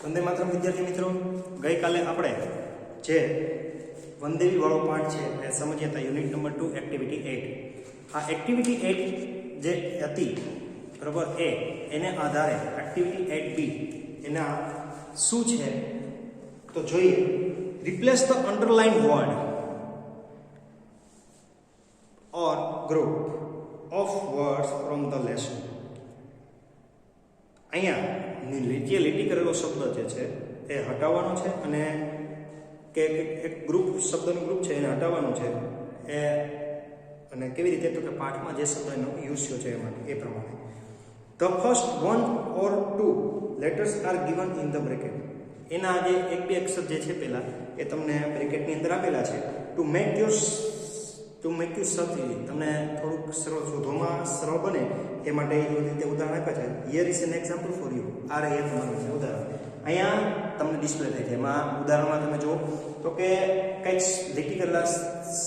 વંદે માતરમ વિદ્યાર્થી મિત્રો, ગઈકાલે આપણે જે વનદેવી વાળો પાઠ છે એ સમજ્યા હતા. Unit number 2 activity 8. આ એક્ટિવિટી 8 જે હતી બરાબર એને આધારે એક્ટિવિટી 8B એના શું છે તો જોઈએ. Replace the underline word or group of words from the lesson. અહીંયા જે લીટી કરેલો શબ્દ જે છે એ હટાવવાનો છે અને કે એક ગ્રુપ શબ્દનું ગ્રુપ છે એને હટાવવાનું છે એ અને કેવી રીતે તો કે પાઠમાં જે શબ્દનો યુઝ થયો છે એમાં એ પ્રમાણે. The first one or two letters are given in the bracket. એના જે એક બે અક્ષર જે છે પહેલા એ તમને બ્રેકેટની અંદર આપેલા છે. ટુ મેક યુ સર્ચ, તમને થોડુંક સરળ શોધવામાં સરળ બને એ માટે એ રીતે ઉદાહરણ આપ્યા છે. Here is an example for you. આ રહે તમારું છે ઉદાહરણ. અહીંયા તમને ડિસ્પ્લે થાય છે. એમાં ઉદાહરણમાં તમે જુઓ તો કે કંઈક લીટી કરેલા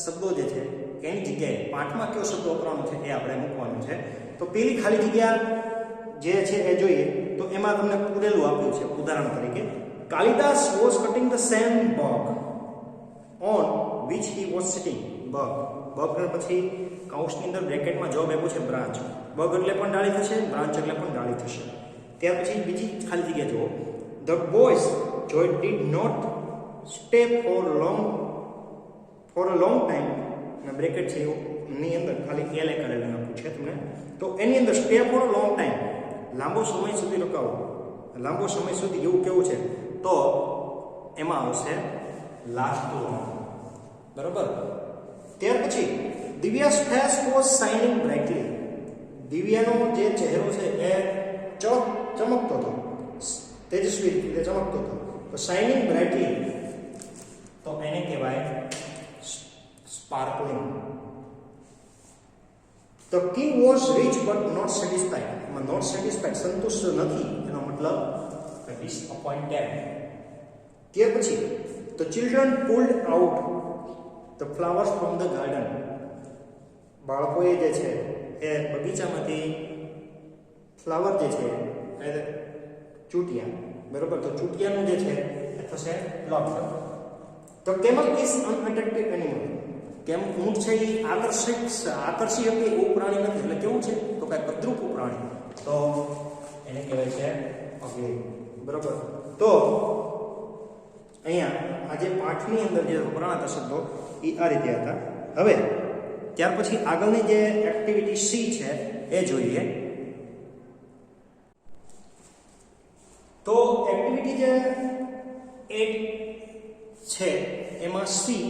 શબ્દો જે છે એની જગ્યાએ પાઠમાં કયો શબ્દ વપરાવાનો છે એ આપણે મૂકવાનું છે. તો પેલી ખાલી જગ્યા જે છે એ જોઈએ તો એમાં તમને પૂરેલું આપ્યું છે. ઉદાહરણ તરીકે, Kalidas was cutting the same bough on which he was sitting. Bough પછી કૌંસની અંદર બ્રેકેટમાં જવાબ આપ્યો છે બ્રાન્ચ. બગ એટલે પણ ડાળી થશે, બ્રાન્ચ એટલે પણ ડાળી થશે. ત્યાર પછી બીજી ખાલી જગ્યા જુઓ. The boys joy did not stay for a long time. અને બ્રેકેટ છે એની અંદર ખાલી એલ કરેલું આપ્યું છે તમને. તો એની અંદર stay for a long time, લાંબો સમય સુધી રોકાવો. લાંબો સમય સુધી એવું કેવું છે તો એમાં આવશે લાસ્ટ લોંગ. બરોબર. ત્યાર પછી દિવ્યા's face was shining brightly. દિવ્યાનો જે ચહેરો છે એ ચમકતો હતો, તેજસ્વી રીતે ચમકતો હતો. તો શાઇનિંગ બ્રાઇટલી તો એને કહેવાય sparkling. The king was rich but not satisfied. એમાં not satisfied સંતુષ્ટ નથી એનો મતલબ disappointed. ત્યાર પછી the children pulled out the flowers from the garden. બાળકોએ જે છે એ બગીચામાંથી ફ્લાવર જે છે એ ચૂંટ્યા. બરોબર. તો ચૂંટિયાનું જે છે એ થશે પ્લક. તો કેમલ ઇઝ અનઅટ્રેક્ટિવ એનિમલ. કેમ ઊંટ છે એ આકર્ષી શકે એવું પ્રાણી નથી. એટલે કેવું છે તો કાંઈ કદરૂપું પ્રાણી. તો એને કહેવાય છે અગલી. બરોબર. તો અહીંયા આજે પાઠની અંદર જે વપરાતા શબ્દો એ આ રીતે હતા. હવે ત્યાર પછી આગળની જે એક્ટિવિટી સી છે એ જોઈએ. તો એક્ટિવિટી જે 8 છે એમાં સી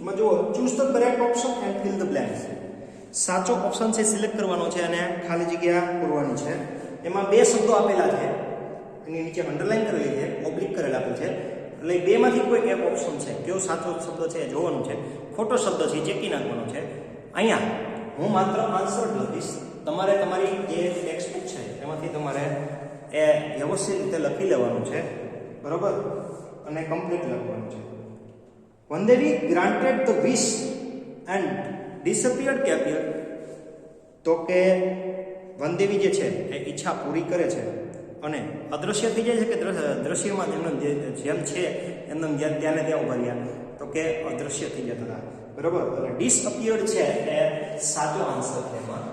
માં જુઓ, choose the correct option and fill the blanks. સાચો ઓપ્શન છે સિલેક્ટ કરવાનો છે અને ખાલી જગ્યા પૂરવાની છે. એમાં બે શબ્દો આપેલા છે, એની નીચે અંડરલાઈન કરેલી છે, ઓબ્લિક કરેલા આપેલ છે. એટલે બેમાંથી કોઈ એક ઓપ્શન છે, કયો સાચો શબ્દ છે એ જોવાનું છે. ખોટો શબ્દ છે ચેકી નાખવાનો છે. અહીંયા હું માત્ર આન્સર લખીશ. તમારે તમારી જે ટેક્સ્ટબુક છે એમાંથી તમારે એ વ્યવસ્થિત રીતે લખી લેવાનું છે. બરોબર. અને કમ્પ્લીટ લખવાનું છે. Vanadevi granted the wish and disappeared કેપિયર. તો કે વનદેવી જે છે એ ઈચ્છા પૂરી કરે છે અને અદૃશ્ય થઈ જાય છે કે દ્રશ્યમાં જેમ છે એમને ત્યાં ઉભા રહ્યા તો કે અદૃશ્ય થઈ જતા હતા. બરાબર. એટલે ડિસઅપિયર્ડ છે એ સાચો આન્સર છે એમાં.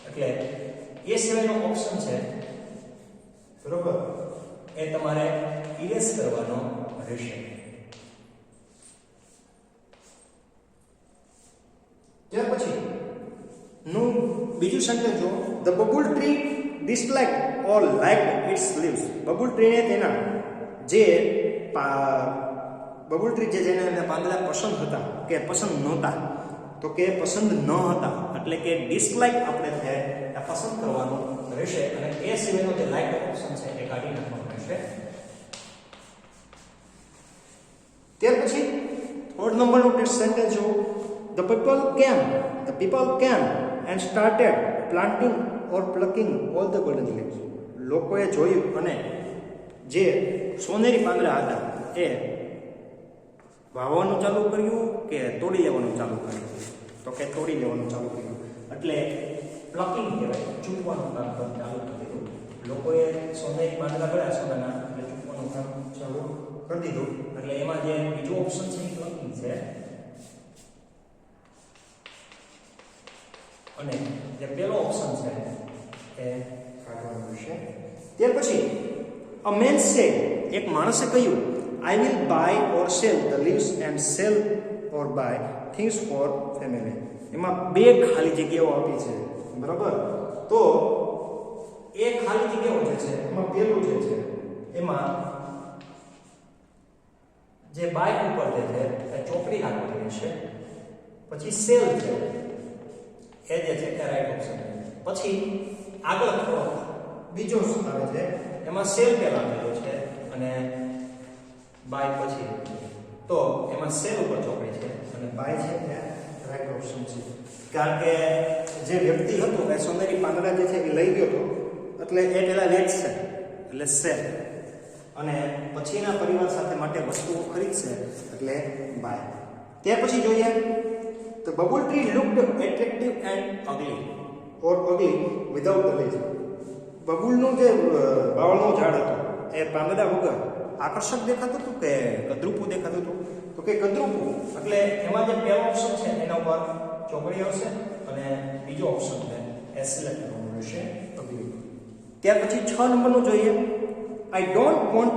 એટલે એ સિવાયનો ઓપ્શન છે બરોબર એ તમારે ઇરેઝ કરવાનો રહેશે. ત્યાર પછી નું બીજું સેન્ટેન્સ જો. The babul tree disliked or liked its leaves. બબુલ ટ્રીને તેના જે બબુલ ટ્રી જે જેને પાંદડા પસંદ હતા કે પસંદ નહોતા તો કે પસંદ ન હતા એટલે કે ડિસલાઇક આપણે છે એ પસંદ કરવાનું રહેશે. અને એ સિવાયનો જે લાઇક ઓપ્શન છે એ કાઢી નાખવાનો રહેશે. ત્યાર પછી થર્ડ નંબરનું સેન્ટેન્સ જો. The people came and started planting or plucking all the golden leaves. લોકોએ જોયું અને જે સોનેરી પાંદડા હતા એ વાવવાનું ચાલુ કર્યું કે તોડી લેવાનું ચાલુ કર્યું તો કે તોડી લેવાનું ચાલુ કર્યું. એટલે પ્લકિંગ કહેવાય, ચૂંટવાનું કામ ચાલુ કર્યું. લોકોએ સોનેરી પાંદડા કર્યા સોનાના એટલે ચૂંટવાનું કામ ચાલુ કરી દીધું એટલે એમાં જે બીજો ઓપ્શન છે એ લખી છે અને જે પહેલો ઓપ્શન છે એ કાઢવાનું છે. ત્યાર પછી અ મેન સેડ, એક માણસે કહ્યું, I will buy or sell the leaves and sell or buy things for family. એમાં બે ખાલી જગ્યાઓ આપી છે, બરાબર. તો એ ખાલી જગ્યાઓ જે છે એમાં પહેલું જે છે એમાં જે બાય ઉપર જે છે એ ચોકડી રાખવાની રહેશે. પછી સેલ છે એ જે છે એ રાઈટ ઓપ્શન. પછી આગળ બીજો આવે છે એમાં સેલ પહેલા આપેલો છે અને બાય પછી, તો એમાં સેલ ઉપર ચોકડી છે અને બાય છે એ રાઈટ ઓપ્શન છે. કારણ કે જે વ્યક્તિ હતો એ સોનેરી પાંદડા જે છે એ લઈ ગયો હતો એટલે એ પહેલા વેચશે એટલે સેલ, અને પછીના પરિવાર સાથે માટે વસ્તુઓ ખરીદશે એટલે બાય. ત્યાર પછી જોઈએ તો babul tree looked attractive and ugly or ugly without the leaves. બબુલનું જે બાવળનું ઝાડ હતું એ પાંદડા વગર આકર્ષક દેખાતું હતું કે કદરૂપું દેખાતું હતું? તો કે કદરૂપું. એટલે એમાં જે પહેલો ઓપ્શન છે એના ઉપર ચોકડી આવશે અને બીજો ઓપ્શન છે એ સિલેક્ટ કરવાનું રહેશે અગલી. ત્યાર પછી 6 નંબરનું જોઈએ, I don't want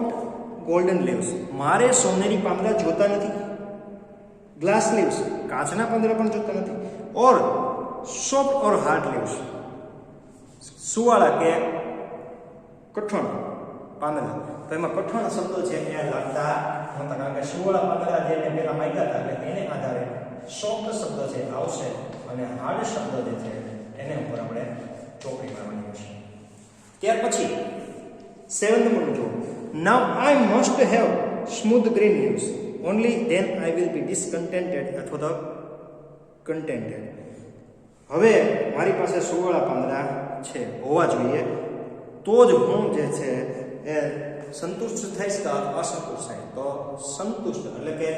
golden leaves. મારે સોનેરી પાંદડા જોતા નથી. ગ્લાસ લીવ્સ, કાચના પાંદડા પણ જોતા નથી. ઓર સોફ્ટ ઓર હાર્ડ લીવ્સ, સુવાળા કે કઠણ પાંદડા. તો એમાં કઠણ શબ્દો છે એ લાગતા નહોતા, કારણ કે સુવાળા પાંદડા જે મેં પહેલા માંગ્યા હતા એટલે એને આધારે સોફ્ટ શબ્દ છે આવશે અને હાર્ડ શબ્દ જે છે એને ઉપર આપણે ચોકડી મારવાની હશે. ત્યાર પછી 7 નંબરનું જો, now I must have smooth green leaves only then I will be discontented અથવા તો કન્ટેન્ટેડ. હવે મારી પાસે સુવાળા પાંદડા છે હોવા જોઈએ તો જ હું જે છે એ સંતુષ્ટ થઈશ કે અસંતુષ્ટ થાય. તો સંતુષ્ટ એટલે કે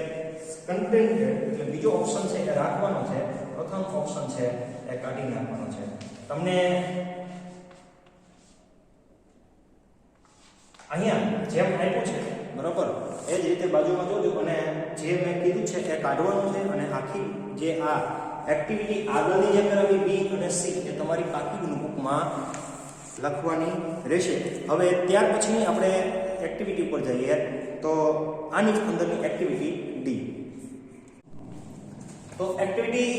કન્ટેન્ટેડ એટલે બીજો ઓપ્શન છે એ રાખવાનો છે, પ્રથમ ઓપ્શન છે એ કાઢી નાખવાનો છે. તમને અહીંયા જેમ આપ્યું છે બરાબર એ જ રીતે બાજુમાં જોજો અને જે મેં કીધું છે એ કાઢવાનું છે અને આખી જે આ એક્ટિવિટી આગળની જે કરાવી બી અને સી એ તમારી પાકી નોટબુકમાં લખવાની રહેશે. હવે ત્યાર પછીની આપણે એક્ટિવિટી ઉપર જઈએ તો આની જ અંદરની એક્ટિવિટી ડી. તો એક્ટિવિટી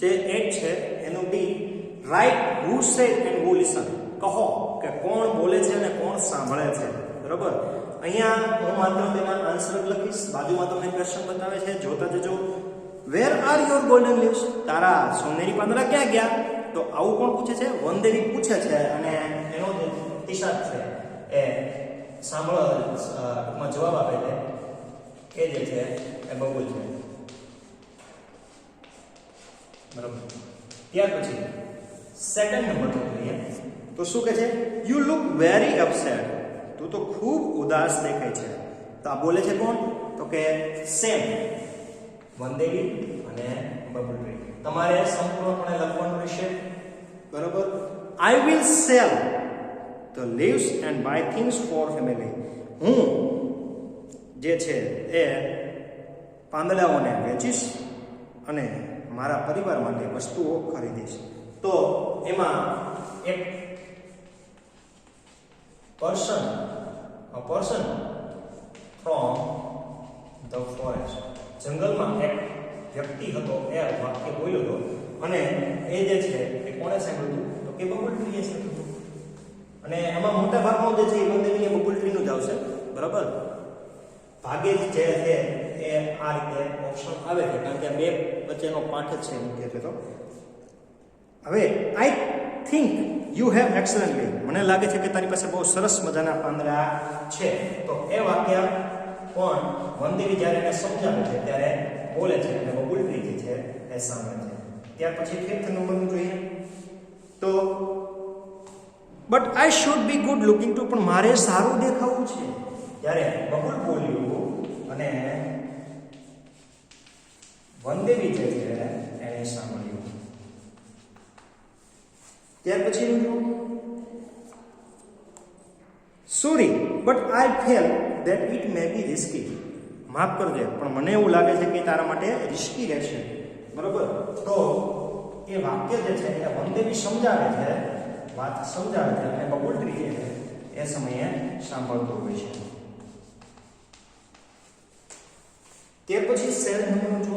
જે 8 છે એનું D, write who said and who listen. કહો કે કોણ બોલે છે અને કોણ સાંભળે છે, બરાબર. અહીંયા હું માત્ર તેના આન્સર લખીશ, બાજુમાં તમને ક્વેશ્ચન બતાવે છે, જોતા જજો. Where are your golden leaves? તારા સોનેરી પાંદડા ક્યાં ગયા? તો આવું કોણ પૂછે છે? વનદેવી પૂછે છે અને એનો જે તિશાત છે એ સાંભળવા જવાબ આપે છે એ જે છે એ બબુલ છે, બરાબર. ત્યાર પછી સેકન્ડ નંબરનો જોઈએ તો શું કહે છે? You look very upset. તું તો ખૂબ ઉદાસ દેખાય છે. તો આ બોલે છે કોણ? તો કે સેમ, વનદેવી અને બબુલ ટ્રી. તમારે સંપૂર્ણપણે લખવાનું રહેશે, બરાબર. I will sell the leaves and buy things for family. હું જે છે એ પાંદડાઓને વેચીશ અને મારા પરિવાર માટે વસ્તુઓ ખરીદીશ. તો એમાં એક પર્સન ફ્રોમ ધ ફોરેસ્ટ, જંગલમાં એક વ્યક્તિ હતો એ વાક્ય બોલ્યો હતો અને એ જે છે એ કોણે સાંભળ્યું હતું? તો કે બબુલ ટ્રીએ સાંભળ્યું હતું. અને આમાં મોટા ભાગમાં જે છે એ વનદેવી બબુલ ટ્રીનું જ આવશે, બરાબર. ભાગે જે છે એ આ રીતે ઓપ્શન આવે છે કારણ કે બે વચ્ચેનો પાઠ જ છે મુખ્ય એટલે. તો હવે I think you have excellent leave. મને લાગે છે કે તારી પાસે બહુ સરસ મજાના પાંદડા છે. તો એ વાક્ય પણ વનદેવી જ્યારે એને સમજાવે છે ત્યારે બોલે છે અને બબુલ ટ્રી જે છે એ સાંભળે છે. ત્યાર પછી 5th નંબરનું જોઈએ તો but I should be good looking to. પણ મારે સારું દેખાવું છે. ત્યારે બબુલ બોલ્યું અને વનદેવી જે છે એને સાંભળ્યું. ત્યાર પછી sorry but I fell that it may be risky. માફ કરજે પણ મને એવું લાગે છે કે તારા માટે રિસ્કી રહેશે. બરોબર, તો એ વાક્ય જે છે એ વંદેવી સમજાવે છે, વાત સમજાવે છે અને બબુલ ટ્રી જે છે એ સમયે સાંભળતો હોય છે. ત્યાર પછી સેલ નંબર જો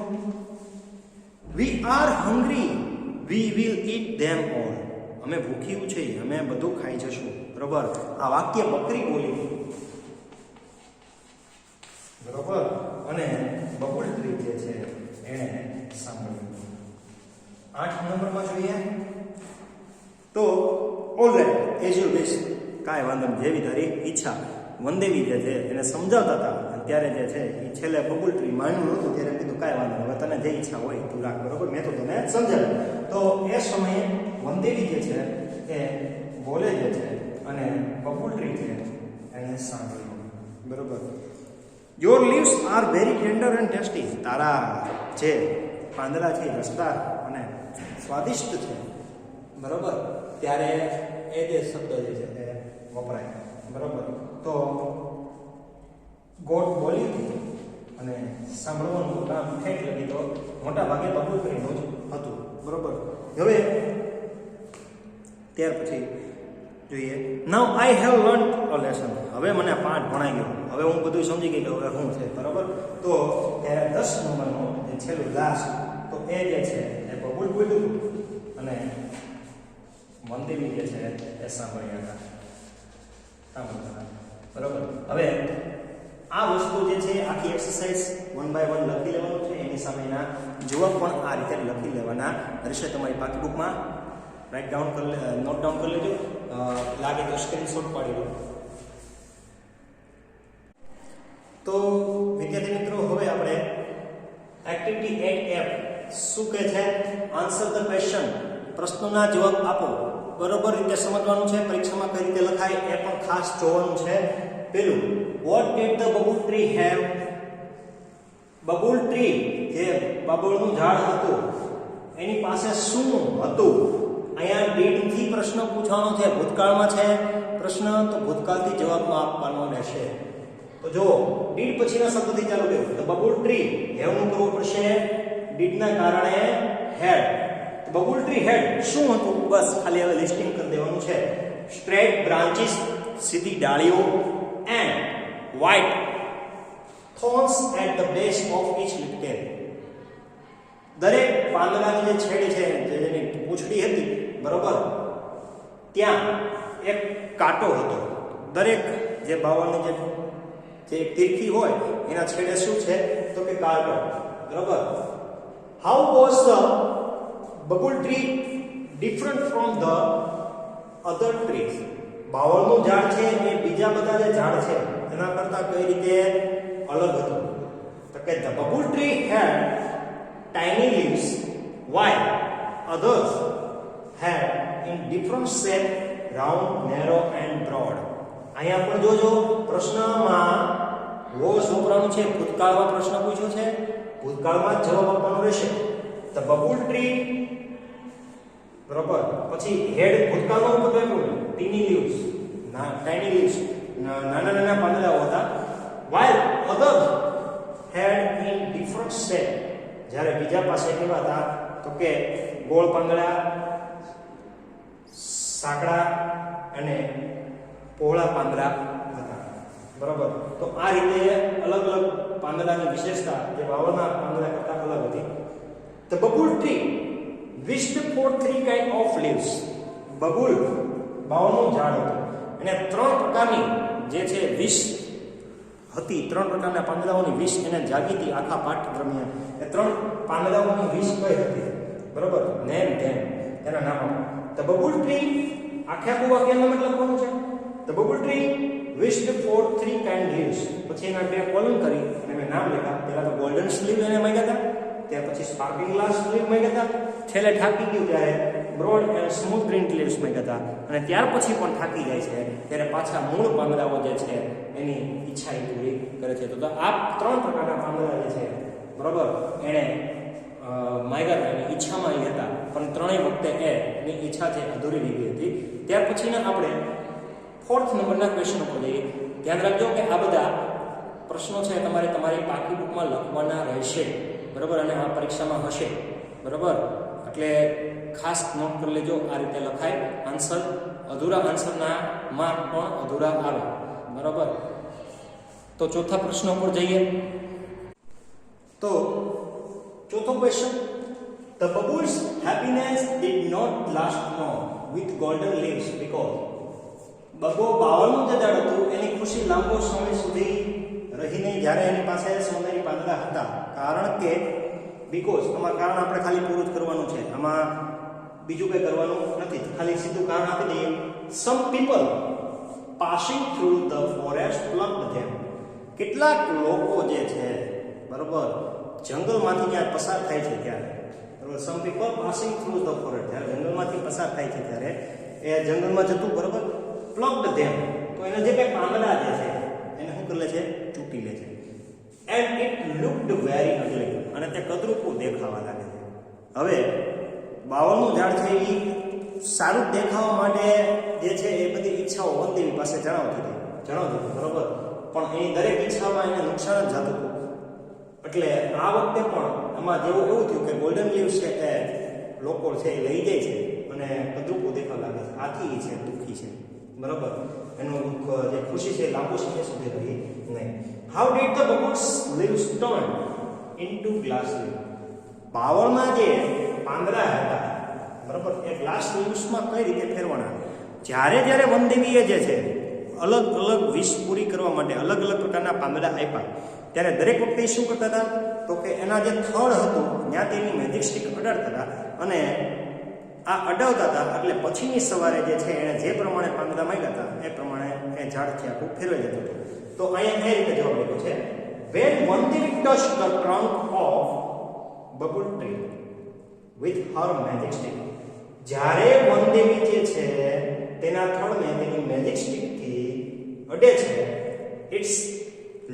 we are hungry we will eat them all. અમે ભૂખ્યું છે, અમે બધું ખાઈ જશું. બરોબર, આ વાક્ય બકરી બોલી. બરોબર, અને બબુલ ટ્રી જે છે એને સાંભળ્યું. 8 નંબરમાં જોઈએ તો ઓલરાઈટ એઝ યુ વિશ. કાંઈ વાંધો નહીં, જેવી તારી ઈચ્છા. વંદેવી જે છે એને સમજાવતા હતા ત્યારે જે છે એ છેલ્લે બબુલ ટ્રી માન્યું નહોતું ત્યારે કીધું કાંઈ વાંધો નહીં, હવે તને જે ઈચ્છા હોય તું રાખ. બરોબર, મેં તો તને સમજાવ્યું. તો એ સમયે વંદેવી જે છે એ બોલે જે છે અને બબુલ ટ્રી છે એને સાંભળ્યું. બરોબર, your leaves are very tender and tasty. તારા જે પાંદડા છે રસદાર અને સ્વાદિષ્ટ છે. બરોબર, ત્યારે એ જે શબ્દ જે છે એ વપરાય. બરોબર, તો ગોટ બોલી હતી અને સાંભળવાનું કામ ઠેઠ લગી તો મોટા ભાગે બબુલ ટ્રીનું જ હતું. બરોબર, હવે ત્યાર પછી જોઈએ now I have learn a lesson. હવે મને પાઠ ભણાઈ ગયો, હવે હું બધું સમજી ગઈ કે હવે શું છે. બરોબર, તો ત્યારે 10 નંબરનું જે છેલ્લું લાસ્ટ તો એ જે છે એ બબુલ બોલ્યું અને વંદેવી જે છે એ સાંભળ્યા હતા. બરોબર, હવે આ વસ્તુ જે છે આખી એક્સરસાઇઝ 1 બાય 1 લખી લેવાનું છે. એની સામેના જવાબ પણ આ રીતે લખી લેવાના રહેશે. તમારી પાકી બુકમાં રાઇટ ડાઉન કરી નોટ ડાઉન કરી લેજો, લાગે તો સ્ક્રીનશોટ પાડી લો. તો વિદ્યાર્થી મિત્રો, હવે આપણે એક્ટિવિટી 8F શું કહે છે? Answer the question. પ્રશ્નોના જવાબ આપો. બરોબર રીતે સમજવાનું છે, પરીક્ષામાં કઈ રીતે લખાય એ પણ ખાસ જોવાનું છે. પેલું, what did the babul tree have? Babul tree જે બબુલનું ઝાડ હતું એની પાસે શું હતું? અહીંયા ડીડ થી પ્રશ્ન પૂછવાનો છે, ભૂતકાળમાં છે પ્રશ્ન તો ભૂતકાળથી જવાબમાં આપવાનો રહેશે. તો જો ડીડ પછીના શબ્દથી ચાલુ કર્યું તો બબુલ ટ્રી હેવનું કરવું પડશે. ડીડના કારણે હેડ. બબુલ ટ્રી હેડ શું હતું? બસ ખાલી હવે લિસ્ટિંગ કરી દેવાનું છે. સ્ટ્રેટ બ્રાન્ચીસ, સીધી ડાળીઓ, and white thorns at the base of each leaf tail. દરેક પાંદડાની જે છેડી છે જેની પૂંછડી હતી, બરોબર, ત્યાં એક કાંટો હતો. દરેક જે બાવળની જે તીરખી હોય એના છેડે શું છે તો કે કાંટો. બરોબર, how was the bubble tree different from the other trees? બાવળનું ઝાડ છે એ બીજા બધા જે ઝાડ છે એના કરતા કઈ રીતે અલગ હતું? તો કે the bubble tree had tiny leaves while others had in different shape, round, narrow and broad. અહીંયા પણ જોજો પ્રશ્નમાં વોઝ વપરાનું છે. ભૂતકાળમાં પ્રશ્ન પૂછ્યો છે, ભૂતકાળમાં જવાબ આપવાનો રહેશે. the bubble tree, બરોબર, પછી હેડ ભૂતકાળમાં ઉપર આપ્યું tiny leaves, tiny leaves, નાના નાના પાંદડાઓ હતા. while others had in different shape, જ્યારે બીજા પાસે કેવા હતા તો કે ગોળ પાંદડા, સાંકડા અને પહોળા પાંદડા હતા. બરોબર, તો આ રીતે અલગ અલગ પાંદડાની વિશેષતા જે બાવળના પાંદડા કરતા અલગ હતી. The bubble tree wished for 3 kind of leaves. Babul બાવળનું ઝાડ હતું અને 3 પ્રકારની જે છે વિશ હતી. 3 પ્રકારના પાંદડાઓની વિશ એને જાગી હતી આખા પાઠ દરમિયાન. એ 3 પાંદડાઓની વિશ કઈ હતી? બરોબર, નેમ ધેમ એના નામ આપો. The bubble tree, આખે આખું વાક્યનો મતલબ લખવાનું છે. The bubble tree wished for 3 kind leaves. પછી એના 2 કોલમ કરી અને મેં નામ લખ્યા. પહેલા તો ગોલ્ડન સ્લીવ એને માંગ્યા હતા, ત્યાર પછી સ્પાર્કલિંગ ગ્લાસ સ્લીવ માંગ્યા હતા, છેલ્લે થાકી ગયું ત્યારે broad and smooth green leaves માંગ્યા હતા, અને ત્યાર પછી પણ થાકી જાય છે ત્યારે પાછા મૂળ પાંદડાઓ જે છે એની ઈચ્છા એ પૂરી કરે છે. તો આ 3 પ્રકારના પાંદડા જે છે, બરોબર, એણે માંગ્યા હતા, એની ઈચ્છામાં એ હતા, પણ ત્રણેય વખતે એની ઈચ્છા છે અધૂરી રહી ગઈ હતી. ત્યાર પછીના આપણે 4th નંબરના ક્વેશ્ચન ઉપર જઈએ. ધ્યાન રાખજો કે આ બધા પ્રશ્નો છે તમારે તમારી પાકી બુકમાં લખવાના રહેશે, બરાબર, અને આ પરીક્ષામાં હશે, બરાબર. એટલે ખાસ નોટ કરી લેજો, આ રીતે લખાય આન્સર. અધૂરા આન્સરના માર્ક પણ અધૂરા આવે, બરાબર. તો ચોથા પ્રશ્ન ઉપર જઈએ. તો ચોથો question, the bubbles happiness did not last long with golden leaves because બાવળનું જે ઝાડ હતું એની ખુશી લાંબો સમય સુધી રહી નહીં જ્યારે એની પાસે સોનેરી પાંદડા હતા. કારણ કે બીકોઝ આમાં કારણ આપણે ખાલી પૂરું જ કરવાનું છે, આમાં બીજું કંઈ કરવાનું નથી, ખાલી સીધું કારણ આપી દઈએ. Some people passing through the forest plucked them. કેટલાક લોકો જે છે, બરોબર, જંગલમાંથી જ્યાં પસાર થાય છે ત્યારે, બરોબર, સમ people passing through the forest, જ્યારે જંગલમાંથી પસાર થાય છે ત્યારે એ જંગલમાં જતું, બરોબર, પ્લક્ડ ધેમ, તો એને જે કંઈ પાંદડા જે છે એને શું કરી લે છે, ચૂંટી લે છે. એન્ડ ઇટ લુક્ડ વેરી અગલી, અને તે કદરૂપું દેખાવા લાગે છે. હવે બાવળનું ઝાડ છે એ સારું દેખાવા માટે જે છે એ બધી ઈચ્છાઓ વનદેવી પાસે જણાવતી હતી, બરોબર, પણ એની દરેક ઈચ્છામાં એને નુકસાન જ જતું હતું. એટલે આ વખતે પણ આમાં જેવું એવું થયું કે ગોલ્ડન લીવ્સ છે એ લોકો છે એ લઈ જાય છે અને કદરૂપું દેખાવા લાગે છે. આથી છે દુઃખી છે, બરોબર, એનું જે ખુશી છે લાંબો સમય સુધી રહી નહીં. How did the babul's leaves turn into glass leave. બાવળના જે પાંદડા હતા, બરોબર, એ ગ્લાસ લીવ્સમાં કઈ રીતે ફેરવાના? જ્યારે વનદેવીએ જે છે અલગ અલગ વિશ પૂરી કરવા માટે અલગ અલગ પ્રકારના પાંદડા આપ્યા, ત્યારે દરેક વખતે શું કરતા હતા તો કે એના જે થડ હતું ત્યાં તેની મેજિક સ્ટિક અડાડતા હતા, અને આ અડાવતા હતા એટલે પછીની સવારે જે છે એણે જે પ્રમાણે પાંદડા માંગ્યા હતા એ પ્રમાણે એ ઝાડ છે આખું ફેરવાઈ જતું હતું. તો અહીંયા એ રીતે જવાબ લખ્યો છે, when Vandevi touched the trunk of bubble tree with her magic stick. જ્યારે વનદેવી જે છે તેના થડને તેની મેજિક સ્ટિકથી અડે છે, its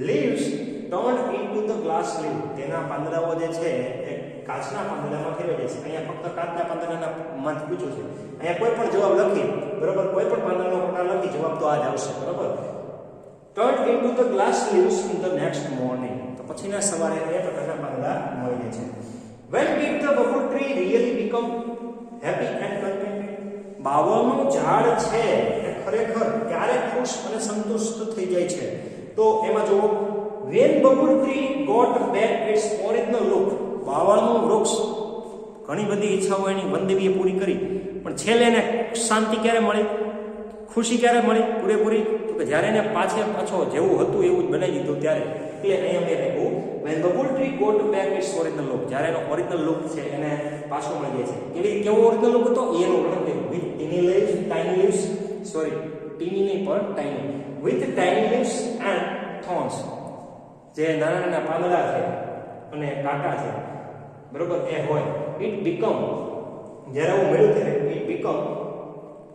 leaves turned into the glass leaf. તેના પાંદડાઓ જે છે એ કાચના પાંદડામાં ફેરવાઈ જશે. અહીંયા ફક્ત કાચના પાંદડાના માંથી પૂછ્યું છે, અહીંયા કોઈ પણ જવાબ લખી, બરોબર, કોઈ પણ પાંદડાનો પ્રકાર લખી જવાબ તો આ જ આવશે, બરોબર. turned into the glass leaves in the next morning. તો પછીના સવારે એ પ્રકારના પાંદડા મળી જાય છે. when did the bubble tree really become happy and contented? બાવળનું ઝાડ છે એ ખરેખર ક્યારે ખુશ અને સંતુષ્ટ થઈ જાય છે? તો એમાં જુઓ, when bubble tree got back its original look. બાવળનું વૃક્ષ ઘણી બધી ઈચ્છાઓ એની વનદેવીએ પૂરી કરી, પણ છેલ્લે એને શાંતિ ક્યારે મળી, ખુશી ક્યારે મળી પૂરેપૂરી? તો કે જ્યારે એને પાછો જેવું હતું એવું જ બનાવી દીધું ત્યારે. એટલે અહીંયા મેં લખ્યું, when bubble tree got back its original look. જ્યારે એનો ઓરિજિનલ લુક છે એને પાછો મળી જાય છે. કેવો ઓરિજિનલ લુક હતો એનું વર્ણન કર્યું, with tiny leaves, teeny નહીં પણ tiny, with tiny leaves and thorns. જે નાના પાંદડા છે અને કાંટા છે, બરોબર, એ હોય. it become, જ્યારે હું મળ્યું ત્યારે it become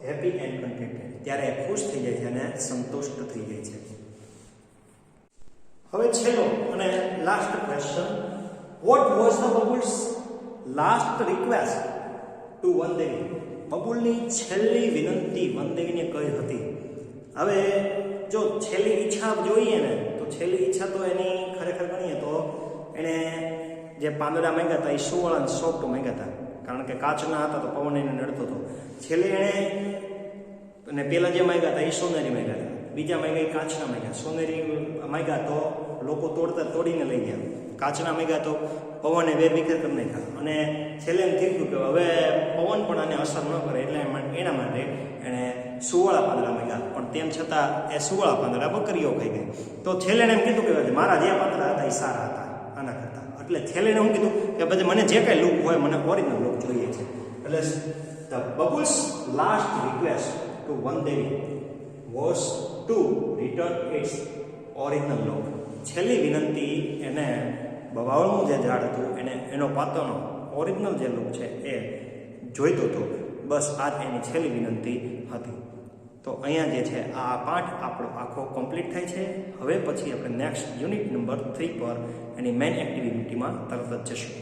happy and contented. ત્યારે ખુશ થઈ જાય છે અને સંતુષ્ટ થઈ જાય છે. હવે છેલ્લો અને last question, what was the bubbles last request to વનદેવી? બબુલની છેલ્લી વિનંતી વનદેવીને કઈ હતી? હવે જો છેલ્લી ઈચ્છા જોઈએ ને, તો છેલ્લી ઈચ્છા તો એની ખરેખર ગણીએ તો એણે જે પાંદડા માંગ્યા હતા એ સુવળ અને સોફ્ટ માંગ્યા હતા, કારણ કે કાચના હતા તો પવન એને નડતો હતો. છેલ્લે એણે અને પેલા જે માંગ્યા હતા એ સોનેરી માંગ્યા હતા, બીજા માંગ્યા એ કાચના માંગ્યા. સોનેરી માંગ્યા તો લોકો તોડીને લઈ ગયા, કાચના માંગ્યા તો પવને વેરવિખેર કરી નાખ્યા, અને છેલ્લે એમ થયું કે હવે પવન પણ આને અસર ન કરે એટલે એના માટે એણે સુવાળા પાંદડા માંગ્યા. પણ તેમ છતાં એ સુવાળા પાંદડા બકરીઓ ખાઈ ગઈ. તો છેલ્લે એમ કીધું કે મારા જે પાંદડા હતા એ સારા હતા આના કરતા. એટલે છેલ્લે હું કીધું કે પછી મને જે કાંઈ લુક હોય મને ઓરિજિનલ લુક જોઈએ છે. એટલે the babul's last request to Vanadevi was to return its original look. છેલ્લી વિનંતી એને બાવળનું જે ઝાડ હતું એનો પાત્રનો ઓરિજિનલ જે લુક છે એ જોઈતો હતો. બસ આ જ એની છેલ્લી વિનંતી હતી. તો અહીંયા જે છે આ પાઠ આપણો આખો કમ્પ્લીટ થાય છે. હવે પછી આપણે નેક્સ્ટ યુનિટ નંબર 3 પર એની મેઇન એક્ટિવિટીમાં તરત જ જશું.